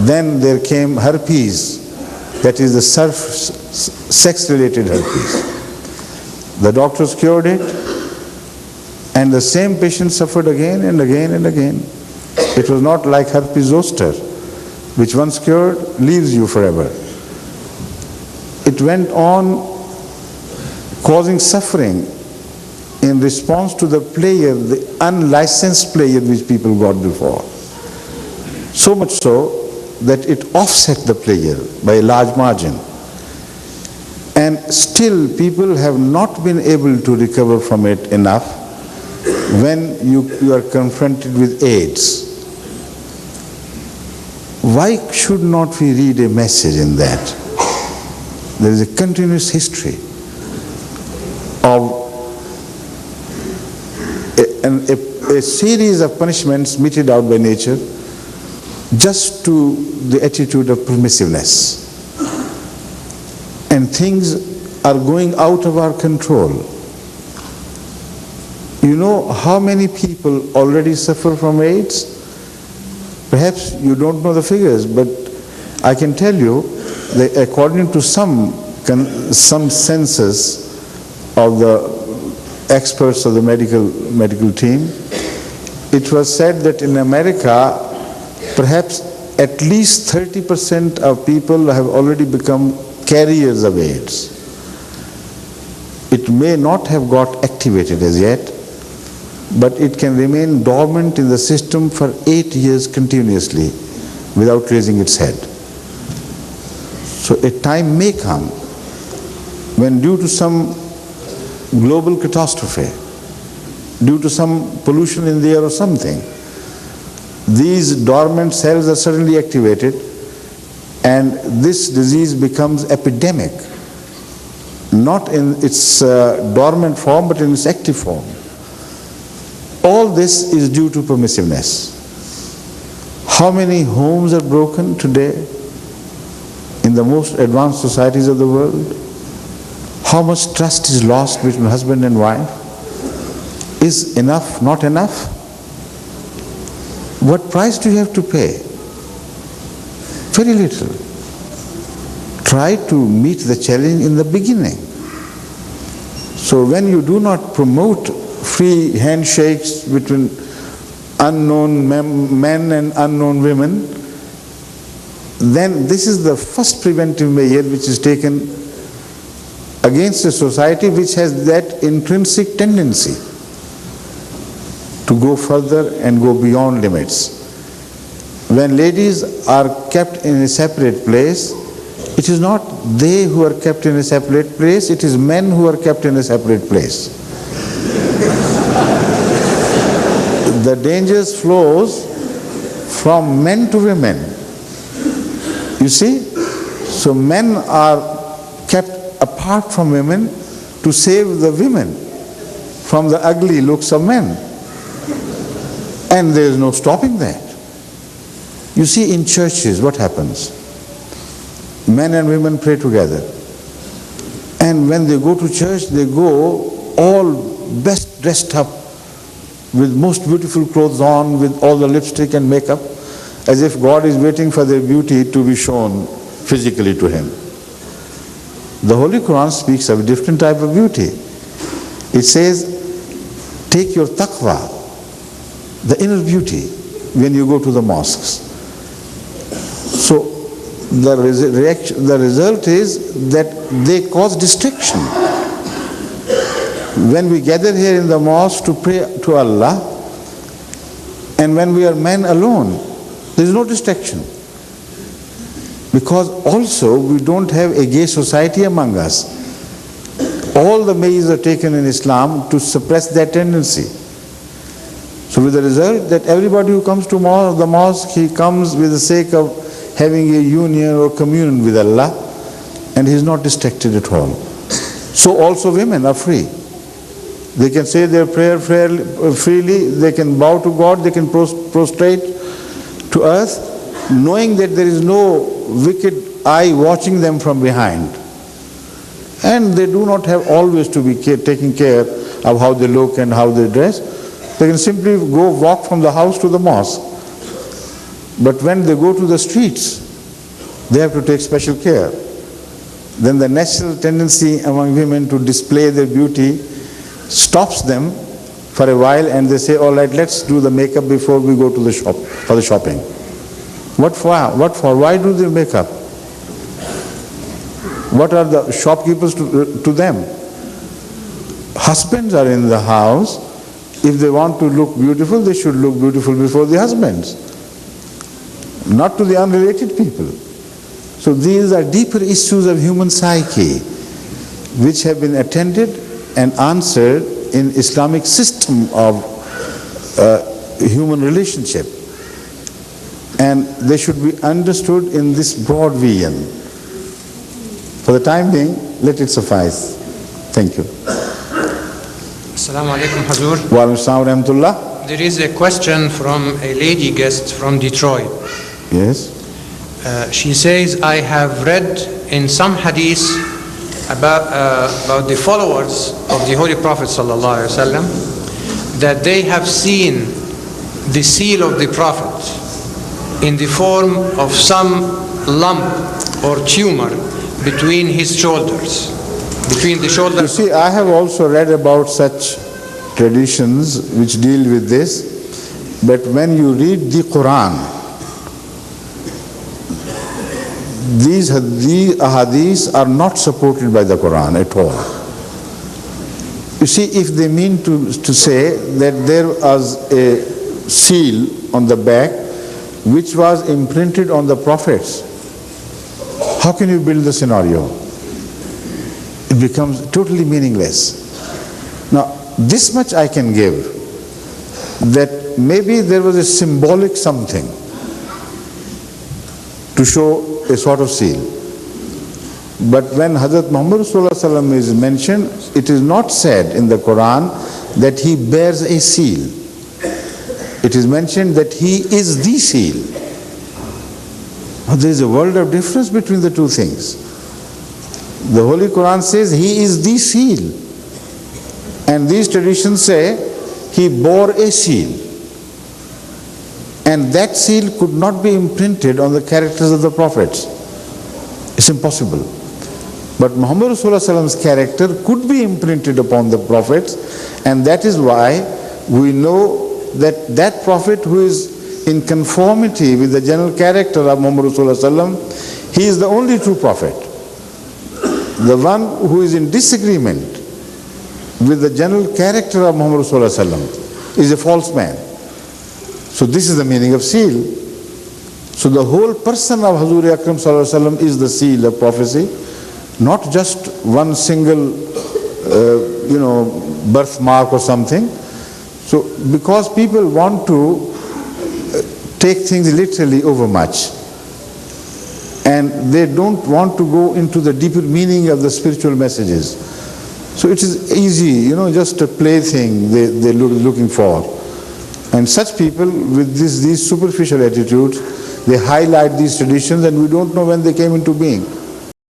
Then there came herpes, that is the sex-related herpes. The doctors cured it, and the same patient suffered again and again and again. It was not like herpes zoster, which once cured leaves you forever. It went on causing suffering in response to the player, the unlicensed player which people got before. So much so that it offset the player by a large margin. And still people have not been able to recover from it enough when you are confronted with AIDS. Why should not we read a message in that? There is a continuous history of a series of punishments meted out by nature just to the attitude of permissiveness. And things are going out of our control. You know how many people already suffer from AIDS? Perhaps you don't know the figures, but I can tell you that according to some census of the experts of the medical team, it was said that in America, perhaps at least 30% of people have already become carriers of AIDS. It may not have got activated as yet, but it can remain dormant in the system for 8 years continuously without raising its head. So a time may come when, due to some global catastrophe, due to some pollution in the air or something, these dormant cells are suddenly activated and this disease becomes epidemic, not in its dormant form but in its active form. All this is due to permissiveness. How many homes are broken today in the most advanced societies of the world? How much trust is lost between husband and wife? Is enough not enough? What price do you have to pay? Very little. Try to meet the challenge in the beginning. So when you do not promote free handshakes between unknown men and unknown women, then this is the first preventive measure which is taken against a society which has that intrinsic tendency to go further and go beyond limits. When ladies are kept in a separate place, it is not they who are kept in a separate place, it is men who are kept in a separate place. The dangers flows from men to women. You see? So men are kept apart from women to save the women from the ugly looks of men. And there is no stopping that. You see, in churches, what happens? Men and women pray together. And when they go to church, they go all best dressed up, with most beautiful clothes on, with all the lipstick and makeup, as if God is waiting for their beauty to be shown physically to him. The Holy Quran speaks of a different type of beauty. It says, take your taqwa, the inner beauty, when you go to the mosques. So the result is that they cause distraction. When we gather here in the mosque to pray to Allah, and when we are men alone, there is no distraction. Because also we don't have a gay society among us. All the measures are taken in Islam to suppress that tendency. So with the result that everybody who comes to the mosque, he comes with the sake of having a union or communion with Allah, and he is not distracted at all. So also women are free. They can say their prayer freely, they can bow to God, they can prostrate to earth, knowing that there is no wicked eye watching them from behind. And they do not have always to be taking care of how they look and how they dress. They can simply go walk from the house to the mosque But when they go to the streets, they have to take special care. Then the natural tendency among women to display their beauty stops them for a while, and they say, all right, let's do the makeup before we go to the shop for the shopping. What for? What for? Why do they make up? What are the shopkeepers to them? Husbands are in the house. If they want to look beautiful, they should look beautiful before the husbands, not to the unrelated people. So these are deeper issues of human psyche which have been attended and answered in Islamic system of human relationship. And they should be understood in this broad vision. For the time being, let it suffice. Thank you. Assalamu alaikum, Hazur. Wa alaikum assalam wa rahmatullah. There is a question from a lady guest from Detroit. Yes. She says, I have read in some hadith about the followers of the Holy Prophet ﷺ, that they have seen the seal of the Prophet in the form of some lump or tumor between his shoulders, between the shoulders. You see, I have also read about such traditions which deal with this, but when you read the Quran, these ahadith are not supported by the Quran at all. You see, if they mean to say that there was a seal on the back which was imprinted on the prophets, how can you build the scenario? It becomes totally meaningless. Now, this much I can give, that maybe there was a symbolic something to show a sort of seal. But when Hazrat Muhammad ﷺ is mentioned, it is not said in the Quran that he bears a seal. It is mentioned that he is the seal. Now, there is a world of difference between the two things. The Holy Quran says he is the seal, and these traditions say he bore a seal. And that seal could not be imprinted on the characters of the prophets. It's impossible. But Muhammad Rasulullah's character could be imprinted upon the prophets, and that is why we know that that prophet who is in conformity with the general character of Muhammad Rasulullah, he is the only true prophet. The one who is in disagreement with the general character of Muhammad Rasulullah is a false man. So this is the meaning of seal. So the whole person of Hazur Akram Sallallahu Alaihi Wasallam is the seal of prophecy, not just one single, birthmark or something. So because people want to take things literally overmuch, and they don't want to go into the deeper meaning of the spiritual messages. So it is easy, just a plaything they're looking for. And such people with these superficial attitudes, they highlight these traditions, and we don't know when they came into being.